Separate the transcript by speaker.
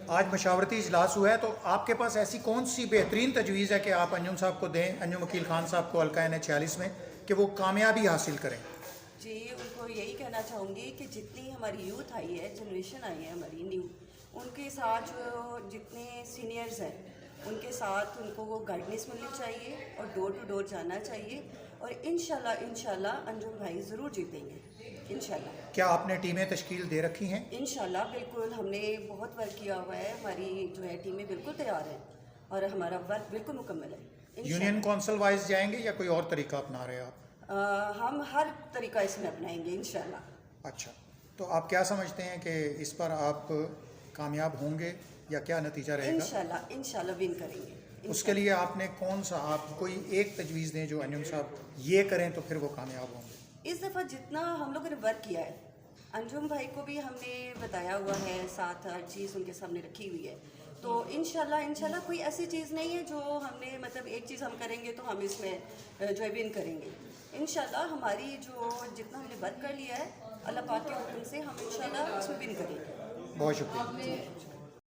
Speaker 1: آج مشاورتی اجلاس ہوا ہے تو آپ کے پاس ایسی کون سی بہترین تجویز ہے کہ آپ انجم صاحب کو دیں، انجم وکیل خان صاحب کو حلقہ N46 میں، کہ وہ کامیابی حاصل کریں؟
Speaker 2: جی ان کو یہی کہنا چاہوں گی کہ جتنی ہماری یوتھ آئی ہے، جنریشن آئی ہے ہماری نیو، ان کے ساتھ جو جتنے سینئرز ہیں ان کے ساتھ ان کو وہ گائیڈنس ملنی چاہیے اور ڈور ٹو ڈور جانا چاہیے، اور انشاءاللہ انجم بھائی ضرور جیتیں گے انشاءاللہ۔
Speaker 1: کیا آپ نے ٹیمیں تشکیل دے رکھی ہیں؟
Speaker 2: انشاءاللہ بالکل، ہم نے بہت ورک کیا ہوا ہے، ہماری جو ہے ٹیمیں بالکل تیار ہیں اور ہمارا ورک بالکل مکمل ہے
Speaker 1: یونین کونسل وائز جائیں گے یا کوئی اور طریقہ اپنا رہے آپ؟
Speaker 2: ہم ہر طریقہ اس میں اپنائیں گے انشاءاللہ۔
Speaker 1: اچھا، تو آپ کیا سمجھتے ہیں کہ اس پر آپ کامیاب ہوں گے یا کیا نتیجہ رہے گا؟
Speaker 2: انشاءاللہ ون کریں گے۔
Speaker 1: اس کے لیے آپ نے کون سا، آپ کوئی ایک تجویز دیں جو انجم صاحب یہ کریں تو پھر وہ کامیاب ہوں گے؟
Speaker 2: اس دفعہ جتنا ہم لوگوں نے ورک کیا ہے، انجم بھائی کو بھی ہم نے بتایا ہوا ہے، ساتھ ہر چیز ان کے سامنے رکھی ہوئی ہے، تو انشاءاللہ کوئی ایسی چیز نہیں ہے جو ہم نے مطلب ایک چیز ہم کریں گے تو ہم اس میں جو ہے ون کریں گے۔ انشاءاللہ ہماری جو جتنا ہم نے ورک کر لیا ہے، اللہ پاک کے حکم سے ہم انشاءاللہ اس میں ون کریں گے۔
Speaker 1: بہت شکریہ۔